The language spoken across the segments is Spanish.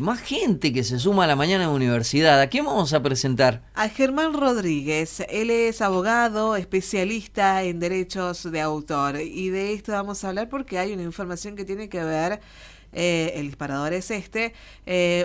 más gente que se suma a la mañana de universidad. ¿A quién vamos a presentar? A Germán Rodríguez. Él es abogado, especialista en derechos de autor. Y de esto vamos a hablar porque hay una información que tiene que ver, el disparador es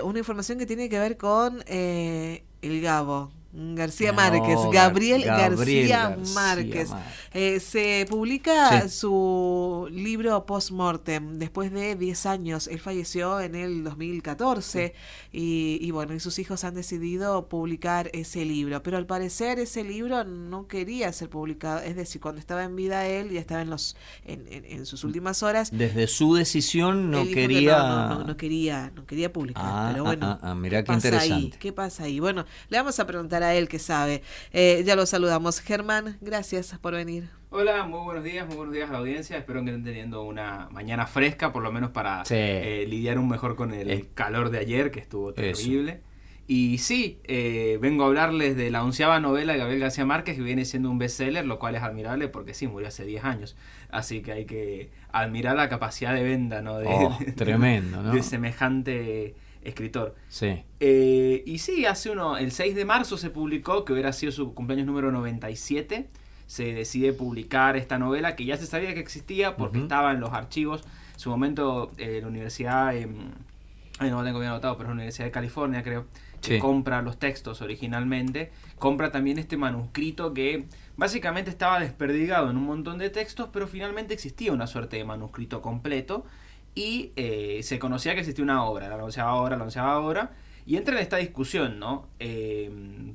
una información que tiene que ver con el Gabo. García Márquez, Gabriel García Márquez. Se publica su libro Post-Mortem después de 10 años. Él falleció en el 2014 y bueno, y sus hijos han decidido publicar ese libro. Pero al parecer ese libro no quería ser publicado. Es decir, cuando estaba en vida él, ya estaba en sus últimas horas. Desde su decisión no quería... No quería publicar. Pero bueno, mirá qué interesante. ¿Qué pasa ahí? Bueno, le vamos a preguntar a él que sabe. Ya lo saludamos. Germán, gracias por venir. Hola, muy buenos días a la audiencia. Espero que estén teniendo una mañana fresca, por lo menos para lidiar un mejor con el calor de ayer, que estuvo terrible. Eso. Y sí, vengo a hablarles de la 11ª novela de Gabriel García Márquez, que viene siendo un bestseller, lo cual es admirable porque sí, murió hace 10 años. Así que hay que admirar la capacidad de venta, ¿no? Tremendo, ¿no? De semejante escritor. Sí. Y sí, el 6 de marzo se publicó, que hubiera sido su cumpleaños número 97. Se decide publicar esta novela que ya se sabía que existía porque estaba en los archivos. En su momento, la universidad, no lo tengo bien anotado, pero es la Universidad de California, creo, que compra los textos originalmente. Compra también este manuscrito que básicamente estaba desperdigado en un montón de textos, pero finalmente existía una suerte de manuscrito completo. Y se conocía que existía una obra, la 11ª obra, y entra en esta discusión, ¿no?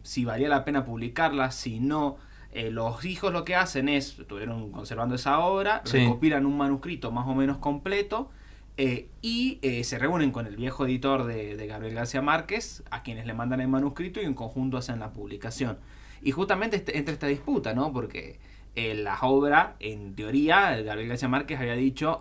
Si valía la pena publicarla, si no. Los hijos lo que hacen es, estuvieron conservando esa obra, recopilan un manuscrito más o menos completo, y se reúnen con el viejo editor de Gabriel García Márquez, a quienes le mandan el manuscrito y en conjunto hacen la publicación. Y justamente entra esta disputa, ¿no? Porque la obra, en teoría, Gabriel García Márquez había dicho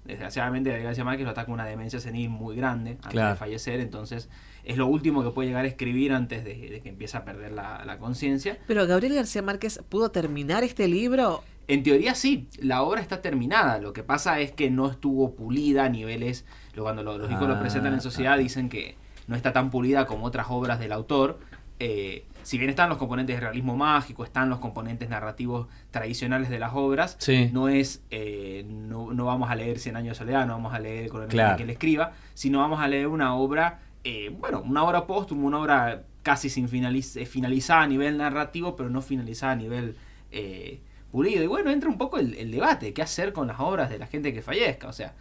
desgraciadamente Gabriel García Márquez lo ataca una demencia senil muy grande antes de fallecer, entonces es lo último que puede llegar a escribir antes de que empiece a perder la conciencia. ¿Pero Gabriel García Márquez pudo terminar este libro? En teoría sí, la obra está terminada, lo que pasa es que no estuvo pulida a niveles, cuando los hijos lo presentan en sociedad dicen que no está tan pulida como otras obras del autor. Si bien están los componentes de realismo mágico, están los componentes narrativos tradicionales de las obras, no es no vamos a leer 100 años de soledad, no vamos a leer con el que él escriba, sino vamos a leer una obra, una obra póstuma, una obra casi finalizada a nivel narrativo, pero no finalizada a nivel pulido. Y bueno, entra un poco el debate, qué hacer con las obras de la gente que fallezca. O sea,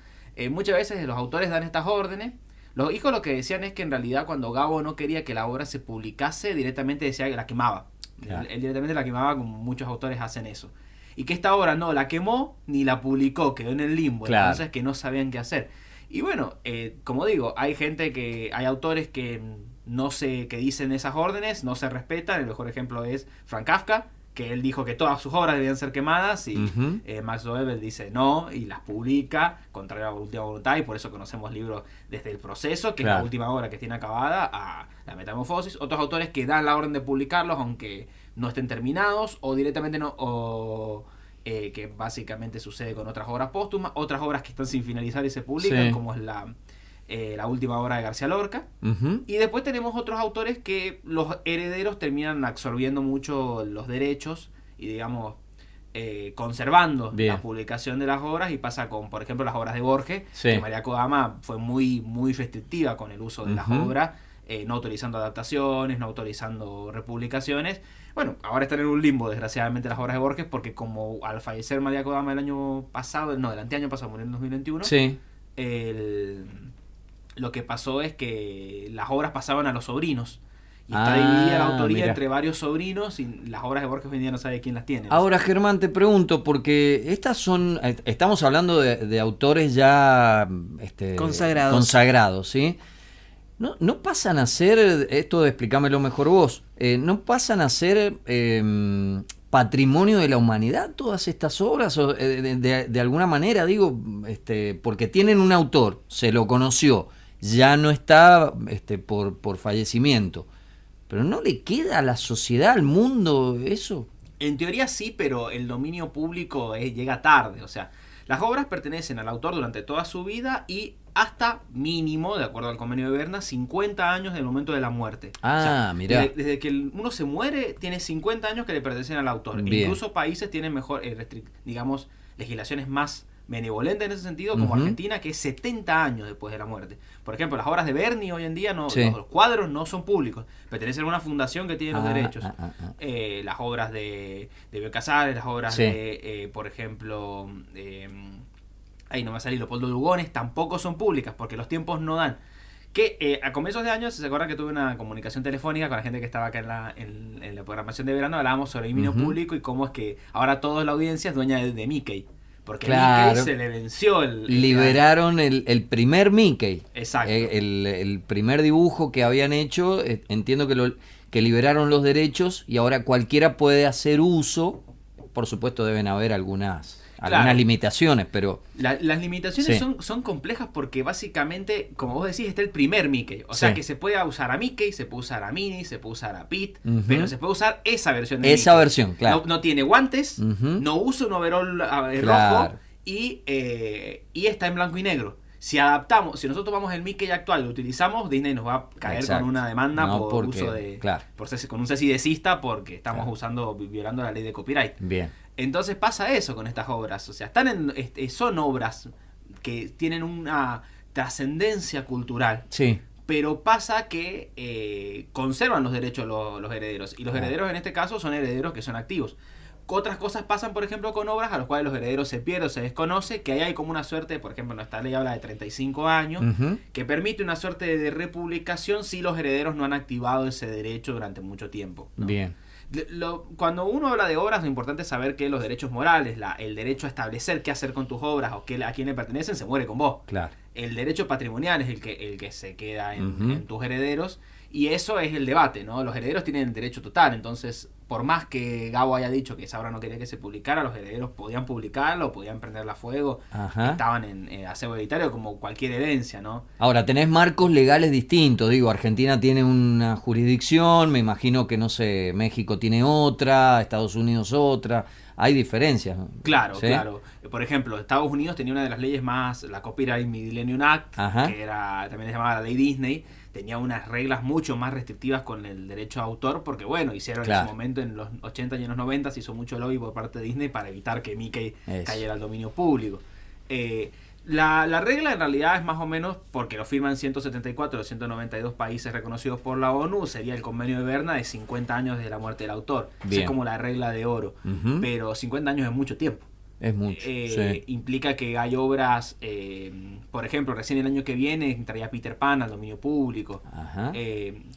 muchas veces los autores dan estas órdenes. Los hijos lo que decían es que en realidad cuando Gabo no quería que la obra se publicase, directamente decía que la quemaba. Él directamente la quemaba, como muchos autores hacen eso. Y que esta obra no la quemó ni la publicó, quedó en el limbo. Entonces que no sabían qué hacer. Y bueno, como digo, hay autores que que dicen esas órdenes, no se respetan. El mejor ejemplo es Franz Kafka, que él dijo que todas sus obras debían ser quemadas y Max Loebel dice no y las publica contrario a la última voluntad, y por eso conocemos libros desde El proceso, que es la última obra que tiene acabada, a La metamorfosis. Otros autores que dan la orden de publicarlos aunque no estén terminados, o directamente no, que básicamente sucede con otras obras póstumas, otras obras que están sin finalizar y se publican, como es la última obra de García Lorca. Y después tenemos otros autores que los herederos terminan absorbiendo mucho los derechos y digamos conservando la publicación de las obras, y pasa con, por ejemplo, las obras de Borges, que María Kodama fue muy, muy restrictiva con el uso de las obras, no autorizando adaptaciones, no autorizando republicaciones. Bueno, ahora están en un limbo, desgraciadamente, las obras de Borges, porque como al fallecer María Kodama el anteaño pasado, murió en 2021, lo que pasó es que las obras pasaban a los sobrinos. Y está dividida la autoría entre varios sobrinos, y las obras de Borges hoy en día no sabe quién las tiene. Ahora, Germán, te pregunto, porque estamos hablando de autores ya consagrados, ¿sí? No pasan a ser, esto explícamelo mejor vos, no pasan a ser patrimonio de la humanidad todas estas obras, o, de alguna manera, digo, porque tienen un autor, se lo conoció, ya no está por fallecimiento, pero ¿no le queda a la sociedad, al mundo, eso? En teoría sí, pero el dominio público llega tarde. O sea, las obras pertenecen al autor durante toda su vida y hasta mínimo, de acuerdo al convenio de Berna, 50 años del momento de la muerte. Mirá. Desde que uno se muere, tiene 50 años que le pertenecen al autor. Bien. Incluso países tienen mejor, digamos, legislaciones más benevolentes en ese sentido, como Argentina, que es 70 años después de la muerte. Por ejemplo, las obras de Berni hoy en día, los cuadros no son públicos, pertenecen a una fundación que tiene los derechos. Las obras de Bioy Casares, las obras de, por ejemplo, ahí no me va a salir, Leopoldo Lugones, tampoco son públicas, porque los tiempos no dan. Que a comienzos de año, se acuerdan que tuve una comunicación telefónica con la gente que estaba acá en la programación de verano, hablábamos sobre el dominio público y cómo es que ahora toda la audiencia es dueña de Mickey. Porque Mickey se le venció liberaron el primer Mickey. Exacto. El primer dibujo que habían hecho, entiendo que liberaron los derechos y ahora cualquiera puede hacer uso. Por supuesto deben haber algunas limitaciones, pero... Las limitaciones son complejas porque básicamente, como vos decís, está el primer Mickey. O sea que se puede usar a Mickey, se puede usar a Minnie, se puede usar a Pete, pero se puede usar esa versión de esa Mickey. Versión, claro. No tiene guantes, no usa un overall rojo y está en blanco y negro. Si nosotros tomamos el Mickey actual y lo utilizamos, Disney nos va a caer con una demanda por uso de... con un cesidecista porque estamos violando la ley de copyright. Bien. Entonces pasa eso con estas obras. O sea, son obras que tienen una trascendencia cultural. Sí. Pero pasa que conservan los derechos los herederos. Y los herederos en este caso son herederos que son activos. Otras cosas pasan, por ejemplo, con obras a las cuales los herederos se pierden o se desconoce, que ahí hay como una suerte, por ejemplo, nuestra ley habla de 35 años, que permite una suerte de republicación si los herederos no han activado ese derecho durante mucho tiempo, ¿no? Bien. Cuando uno habla de obras, lo importante es saber que los derechos morales, el derecho a establecer qué hacer con tus obras o a quién le pertenecen, se muere con vos. Claro. El derecho patrimonial es el que se queda en tus herederos, y eso es el debate, ¿no? Los herederos tienen el derecho total, entonces, por más que Gabo haya dicho que esa obra no quería que se publicara, los herederos podían publicarlo, podían prenderla a fuego, estaban en acervo hereditario como cualquier herencia, ¿no? Ahora, tenés marcos legales distintos, digo, Argentina tiene una jurisdicción, me imagino que, no sé, México tiene otra, Estados Unidos otra, hay diferencias. Claro, ¿sí? Claro. Por ejemplo, Estados Unidos tenía una de las leyes más, la Copyright Millennium Act, que también se llamaba la ley Disney, tenía unas reglas mucho más restrictivas con el derecho a autor, porque hicieron en su momento, en los 80 y en los 90 se hizo mucho lobby por parte de Disney para evitar que Mickey cayera al dominio público. La regla en realidad es más o menos, porque lo firman 174 de los 192 países reconocidos por la ONU, sería el convenio de Berna de 50 años desde la muerte del autor. Es como la regla de oro, pero 50 años es mucho tiempo. Es mucho. Implica que hay obras, por ejemplo, recién el año que viene entraría Peter Pan al dominio público,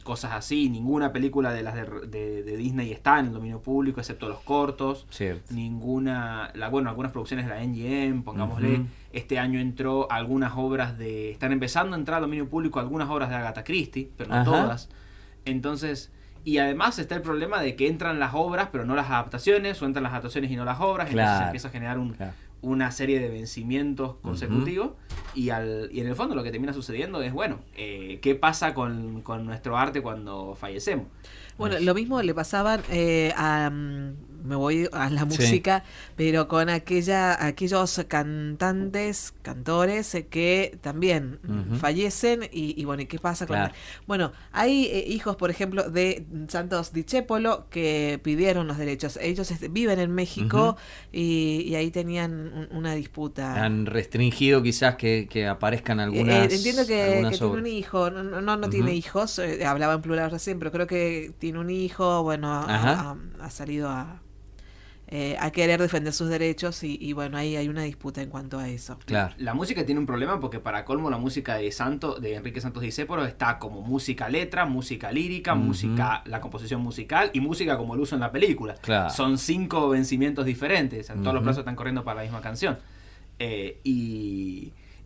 cosas así. Ninguna película de las de Disney está en el dominio público, excepto los cortos. Cierto. Algunas producciones de la MGM, pongámosle. Este año entró algunas obras están empezando a entrar al dominio público algunas obras de Agatha Christie, pero no todas. Entonces... Y además está el problema de que entran las obras, pero no las adaptaciones, o entran las adaptaciones y no las obras, entonces se empieza a generar una serie de vencimientos consecutivos, y en el fondo lo que termina sucediendo es, ¿qué pasa con nuestro arte cuando fallecemos? Bueno, lo mismo le pasaban me voy a la música, pero con aquellos cantores que también fallecen y bueno, ¿y qué pasa con Bueno, hay hijos, por ejemplo, de Santos Discépolo que pidieron los derechos. Ellos viven en México y ahí tenían una disputa. Han restringido quizás que aparezcan algunas. Entiendo que tiene un hijo, no tiene hijos, hablaba en plural recién, pero creo que tiene un hijo, bueno, ha salido a querer defender sus derechos y bueno, ahí hay una disputa en cuanto a eso. Claro. La música tiene un problema porque para colmo la música de Enrique Santos Discépolo está como música letra, música lírica, música, la composición musical y música como el uso en la película. Claro. Son 5 vencimientos diferentes, en todos los plazos están corriendo para la misma canción.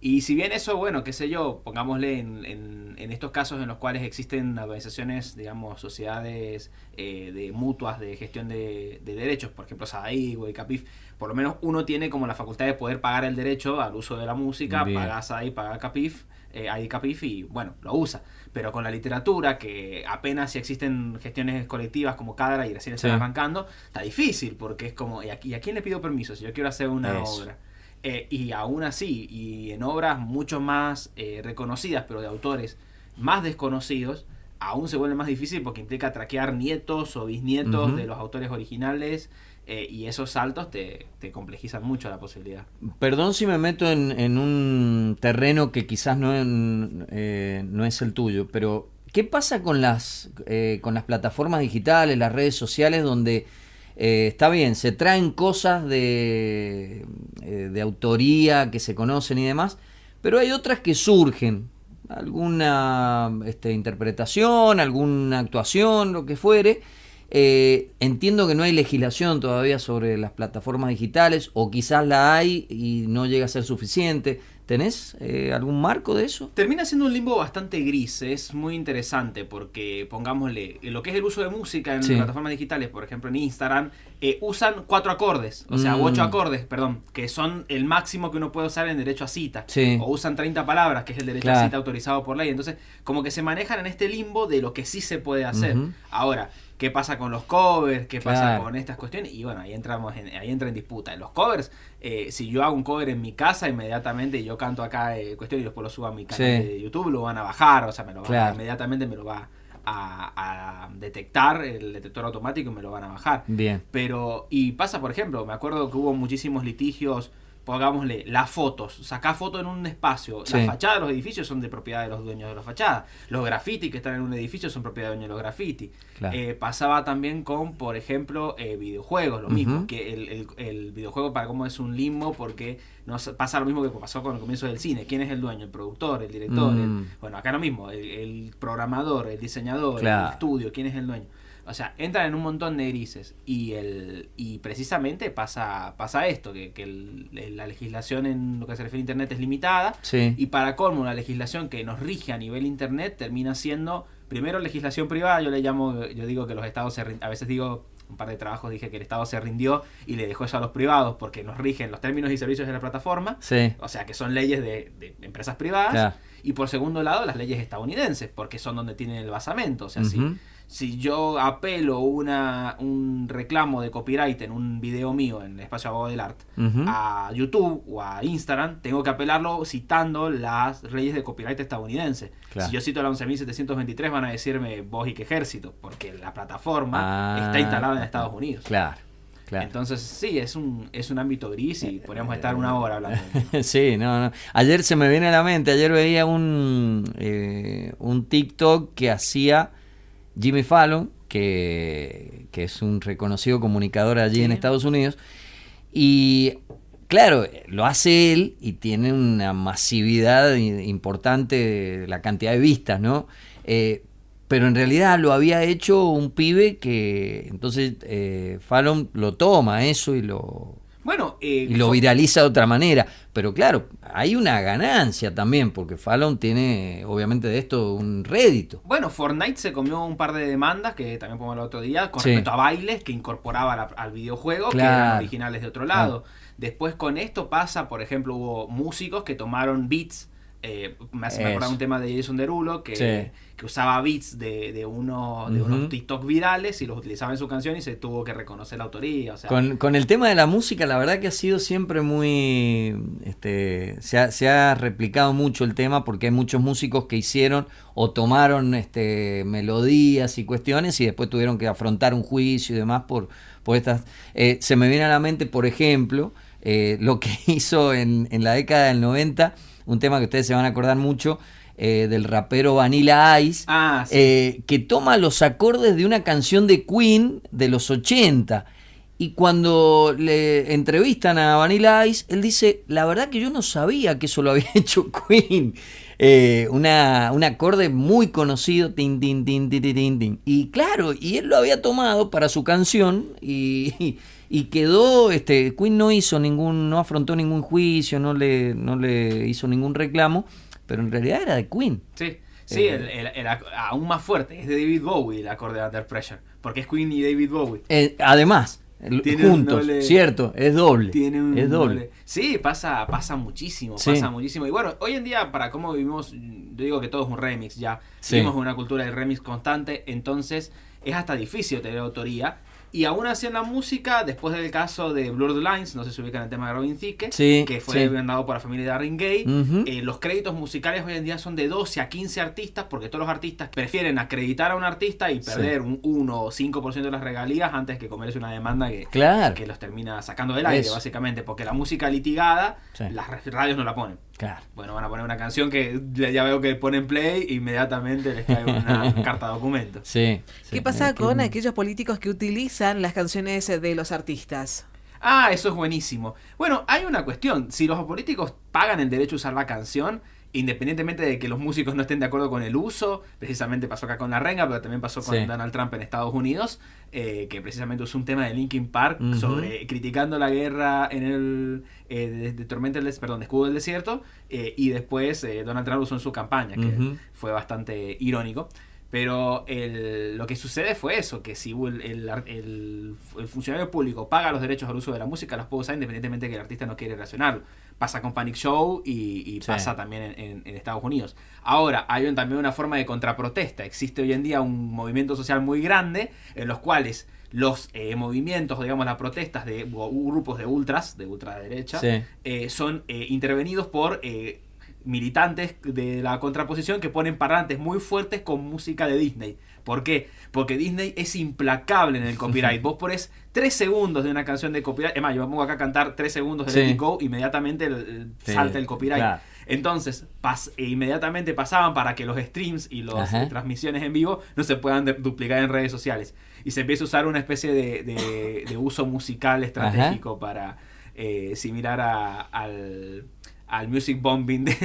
Y si bien eso, bueno, qué sé yo, pongámosle en estos casos en los cuales existen organizaciones, digamos, sociedades de mutuas de gestión de derechos, por ejemplo, SADAIG o ICAPIF, por lo menos uno tiene como la facultad de poder pagar el derecho al uso de la música, paga SADAIG, paga CAPIF, ICAPIF y bueno, lo usa. Pero con la literatura, que apenas si existen gestiones colectivas como Cadra y recién están arrancando, está difícil porque es como, ¿y a quién le pido permiso si yo quiero hacer una obra? Y aún así, y en obras mucho más reconocidas, pero de autores más desconocidos, aún se vuelve más difícil porque implica traquear nietos o bisnietos de los autores originales, y esos saltos te complejizan mucho la posibilidad. Perdón si me meto en un terreno que quizás no es el tuyo, pero ¿qué pasa con las plataformas digitales, las redes sociales, donde está bien, se traen cosas de autoría que se conocen y demás, pero hay otras que surgen? Alguna interpretación, alguna actuación, lo que fuere. Entiendo que no hay legislación todavía sobre las plataformas digitales, o quizás la hay y no llega a ser suficiente. ¿Tenés algún marco de eso? Termina siendo un limbo bastante gris, es muy interesante porque, pongámosle, lo que es el uso de música en plataformas digitales, por ejemplo en Instagram, usan 4 acordes, o sea, 8 acordes, perdón, que son el máximo que uno puede usar en derecho a cita, o usan 30 palabras, que es el derecho a cita autorizado por ley. Entonces, como que se manejan en este limbo de lo que sí se puede hacer. Ahora, ¿qué pasa con los covers? ¿Qué pasa con estas cuestiones? Y bueno, ahí entra en disputa. En los covers, si yo hago un cover en mi casa, inmediatamente yo canto acá cuestión y después lo subo a mi canal de YouTube, lo van a bajar, o sea, inmediatamente me lo va a detectar el detector automático y me lo van a bajar. Bien. Pero, y pasa, por ejemplo, me acuerdo que hubo muchísimos litigios, pongámosle, las fotos, sacá foto en un espacio, las fachadas de los edificios son de propiedad de los dueños de las fachadas, los grafitis que están en un edificio son propiedad de los dueños de los grafitis. Pasaba también con, por ejemplo, videojuegos, lo mismo, que el videojuego para cómo es un limbo, porque pasa lo mismo que pasó con el comienzo del cine. ¿Quién es el dueño? El productor, el director, bueno, acá lo mismo, el programador, el diseñador, el estudio, ¿quién es el dueño? O sea, entran en un montón de grises y precisamente pasa esto, que la legislación en lo que se refiere a Internet es limitada, y para colmo la legislación que nos rige a nivel Internet termina siendo, primero, legislación privada. Yo digo que los estados a veces digo, un par de trabajos dije que el Estado se rindió y le dejó eso a los privados porque nos rigen los términos y servicios de la plataforma, o sea que son leyes de empresas privadas, y por segundo lado las leyes estadounidenses, porque son donde tienen el basamento. O sea, si yo apelo un reclamo de copyright en un video mío en el espacio Abogado del Arte a YouTube o a Instagram, tengo que apelarlo citando las leyes de copyright estadounidenses. Si yo cito la 11.723 van a decirme vos y qué ejército, porque la plataforma está instalada en Estados Unidos. Entonces sí, es un ámbito gris y podríamos estar una hora hablando. Sí, no. Ayer se me viene a la mente, ayer veía un TikTok que hacía Jimmy Fallon, que es un reconocido comunicador allí en Estados Unidos, y claro, lo hace él y tiene una masividad importante, la cantidad de vistas, ¿no? Pero en realidad lo había hecho un pibe que entonces Fallon lo toma eso y lo viraliza de otra manera. Pero claro, hay una ganancia también, porque Fallon tiene obviamente de esto un rédito. Bueno, Fortnite se comió un par de demandas, que también podemos hablar otro día, con respecto a bailes que incorporaba al videojuego, que eran originales de otro lado. Después con esto pasa, por ejemplo, hubo músicos que tomaron beats. Me hace acordar un tema de Jason Derulo que usaba beats de unos TikTok virales y los utilizaba en su canción y se tuvo que reconocer la autoría. O sea, con el tema de la música, la verdad que ha sido siempre muy se ha replicado mucho el tema, porque hay muchos músicos que hicieron o tomaron melodías y cuestiones y después tuvieron que afrontar un juicio y demás por estas. Se me viene a la mente, por ejemplo, lo que hizo en la década del 90, un tema que ustedes se van a acordar mucho, del rapero Vanilla Ice, que toma los acordes de una canción de Queen de los 80. Y cuando le entrevistan a Vanilla Ice, él dice, la verdad que yo no sabía que eso lo había hecho Queen. Un acorde muy conocido, tin, tin, tin, tin, tin, tin. Y claro, y él lo había tomado para su canción y quedó, Queen no afrontó ningún juicio, no le hizo ningún reclamo, pero en realidad era de Queen. Sí, el aún más fuerte, es de David Bowie el acorde de Under Pressure, porque es Queen y David Bowie. Además, juntos, cierto, es doble. Es doble. Sí, pasa muchísimo, muchísimo. Y bueno, hoy en día, para cómo vivimos, yo digo que todo es un remix ya. Vivimos una cultura de remix constante, entonces es hasta difícil tener autoría. Y aún así en la música, después del caso de Blurred Lines, no sé si ubican el tema de Robin Thicke, que fue demandado por la familia de Darren Gay, los créditos musicales hoy en día son de 12 a 15 artistas, porque todos los artistas prefieren acreditar a un artista y perder un 1 o 5% de las regalías antes que comerse una demanda que los termina sacando del aire, básicamente, porque la música litigada, las radios no la ponen. Claro. Bueno, van a poner una canción que ya veo que ponen play e inmediatamente les cae una carta de documento. ¿Qué pasa con aquellos políticos que utilizan las canciones de los artistas? Eso es buenísimo. Bueno, hay una cuestión. Si los políticos pagan el derecho a usar la canción, independientemente de que los músicos no estén de acuerdo con el uso, precisamente pasó acá con La Renga, pero también pasó con Donald Trump en Estados Unidos, que precisamente usó un tema de Linkin Park sobre criticando la guerra en el de Tormenta del Desierto, de Escudo del Desierto, y después Donald Trump usó en su campaña, que fue bastante irónico. Pero lo que sucede fue eso, que si el funcionario público paga los derechos al uso de la música, los puede usar independientemente de que el artista no quiere relacionarlo. Pasa con Panic Show y pasa también en Estados Unidos. Ahora, hay también una forma de contraprotesta. Existe hoy en día un movimiento social muy grande en los cuales los movimientos, o digamos las protestas de grupos de ultraderecha, son intervenidos por militantes de la contraposición que ponen parlantes muy fuertes con música de Disney. ¿Por qué? Porque Disney es implacable en el copyright. Vos ponés 3 segundos de una canción de copyright. Es más, yo me pongo acá a cantar 3 segundos de Let It Go, inmediatamente salta el copyright. Claro. Entonces, inmediatamente pasaban para que los streams y las transmisiones en vivo no se puedan duplicar en redes sociales. Y se empieza a usar una especie de uso musical estratégico para similar al music bombing de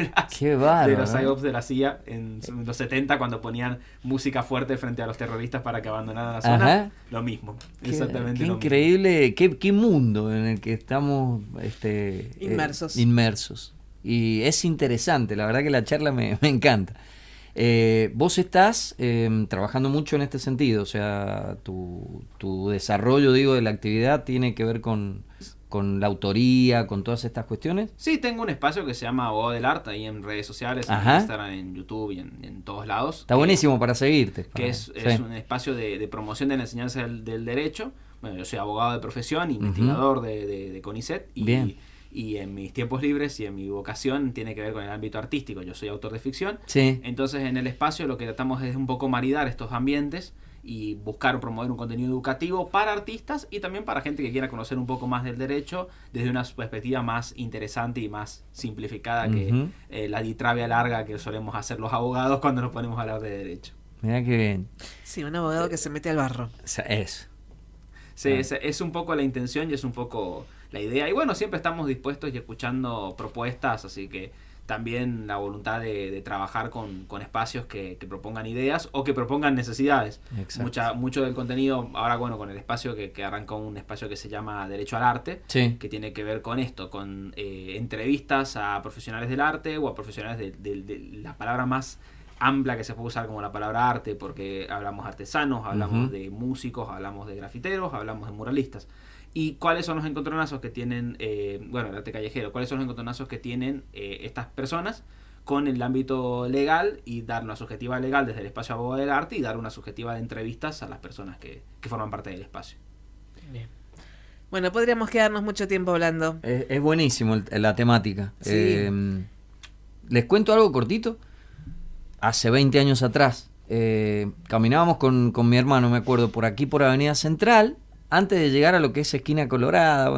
los PSYOPs de la CIA en los 70, cuando ponían música fuerte frente a los terroristas para que abandonaran la zona. Lo mismo, exactamente qué lo increíble, mismo. Qué mundo en el que estamos inmersos. Y es interesante, la verdad que la charla me encanta. Vos estás trabajando mucho en este sentido, o sea, tu desarrollo, de la actividad tiene que ver con la autoría, con todas estas cuestiones. Sí, tengo un espacio que se llama Abogado del Arte, ahí en redes sociales, en Instagram, en YouTube y en todos lados. Está buenísimo para seguirte. Es un espacio de promoción de la enseñanza del derecho. Bueno, yo soy abogado de profesión, investigador de CONICET, y en mis tiempos libres y en mi vocación tiene que ver con el ámbito artístico. Yo soy autor de ficción. Entonces en el espacio lo que tratamos es un poco maridar estos ambientes y buscar promover un contenido educativo para artistas y también para gente que quiera conocer un poco más del derecho desde una perspectiva más interesante y más simplificada que la ditravia larga que solemos hacer los abogados cuando nos ponemos a hablar de derecho. Mirá qué bien. Sí, un abogado que se mete al barro. Eso. Sí, es un poco la intención y es un poco la idea. Y bueno, siempre estamos dispuestos y escuchando propuestas, así que también la voluntad de trabajar con espacios que propongan ideas o que propongan necesidades. Mucho del contenido, ahora con el espacio que arrancó, un espacio que se llama Derecho al Arte, que tiene que ver con esto, con entrevistas a profesionales del arte o a profesionales de la palabra más amplia que se puede usar como la palabra arte, porque hablamos de artesanos, hablamos de músicos, hablamos de grafiteros, hablamos de muralistas. ¿Y cuáles son los encontronazos que tienen, el arte callejero? ¿Cuáles son los encontronazos que tienen estas personas con el ámbito legal y dar una subjetiva legal desde el espacio abogado del arte y dar una subjetiva de entrevistas a las personas que forman parte del espacio? Bien. Bueno, podríamos quedarnos mucho tiempo hablando. Es buenísimo la temática. Sí. Les cuento algo cortito. Hace 20 años atrás caminábamos con mi hermano, me acuerdo, por aquí por Avenida Central. Antes de llegar a lo que es Esquina Colorada,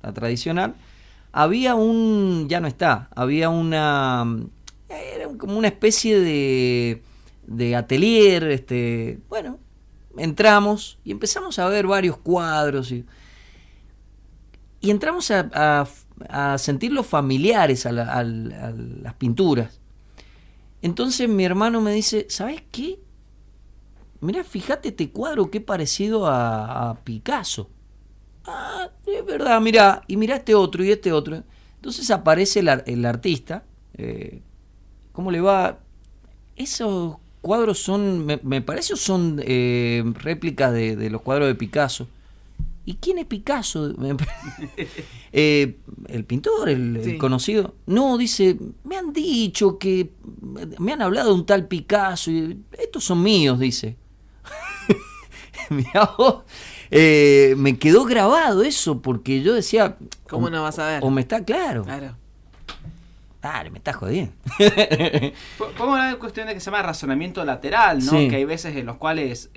la tradicional, había ya no está, había era como una especie de atelier, entramos y empezamos a ver varios cuadros y entramos a sentir los familiares a las pinturas. Entonces mi hermano me dice, ¿sabes qué? Mirá, fíjate este cuadro que parecido a Picasso. Ah, es verdad, mirá. Y mirá este otro y este otro. Entonces aparece el artista. ¿Cómo le va? Esos cuadros son, me parece, son réplicas de los cuadros de Picasso. ¿Y quién es Picasso? El pintor, el conocido. No, dice, me han dicho que... Me han hablado de un tal Picasso. Y estos son míos, dice. Mirá vos, Me quedó grabado eso, porque yo decía... ¿Cómo no vas a ver? O me está claro. Claro. Dale, me estás jodiendo. Podemos hablar de cuestión de que se llama razonamiento lateral, ¿no? Sí. Que hay veces en los cuales,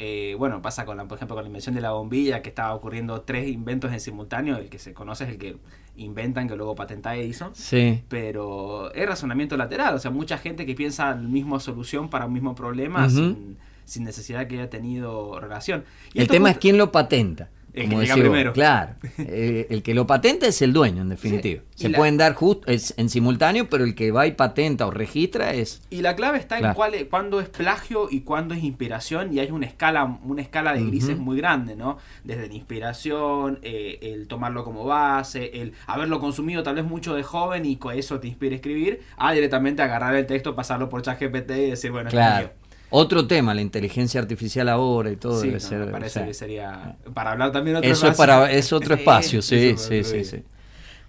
pasa con por ejemplo, con la invención de la bombilla, que estaba ocurriendo 3 inventos en simultáneo. El que se conoce es el que inventan, que luego patenta Edison. Sí. Pero es razonamiento lateral, o sea, mucha gente que piensa la misma solución para un mismo problema sin necesidad que haya tenido relación. Y el tema es quién lo patenta. El que llega primero. Claro, el que lo patenta es el dueño, en definitiva. Sí. Se pueden dar en simultáneo, pero el que va y patenta o registra es... Y la clave está en cuándo es plagio y cuándo es inspiración, y hay una escala de grises muy grande, ¿no? Desde la inspiración, el tomarlo como base, el haberlo consumido tal vez mucho de joven y con eso te inspira a escribir, a directamente agarrar el texto, pasarlo por ChatGPT y decir, bueno, claro. Es mío. Otro tema, la inteligencia artificial ahora y todo, sí, debe ser... Me parece que sería... Para hablar también otro eso espacio. Es otro espacio, sí.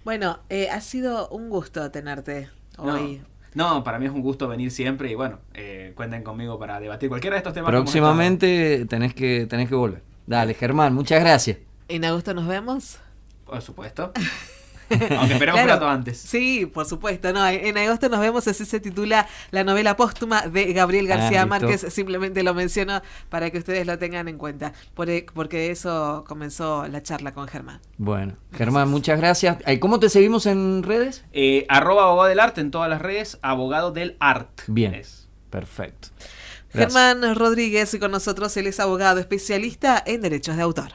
Bueno, ha sido un gusto tenerte hoy. No, para mí es un gusto venir siempre y bueno, cuenten conmigo para debatir cualquiera de estos temas. Próximamente tenés que volver. Dale, Germán, muchas gracias. ¿En agosto nos vemos? Por supuesto. Aunque esperemos un rato antes. Sí, por supuesto. No, en agosto nos vemos, así se titula la novela póstuma de Gabriel García Márquez. Simplemente lo menciono para que ustedes lo tengan en cuenta, porque de eso comenzó la charla con Germán. Bueno, Germán, muchas gracias. ¿Cómo te seguimos en redes? @abogado del arte en todas las redes, abogado del art. Bien, perfecto. Gracias. Germán Rodríguez con nosotros, él es abogado especialista en derechos de autor.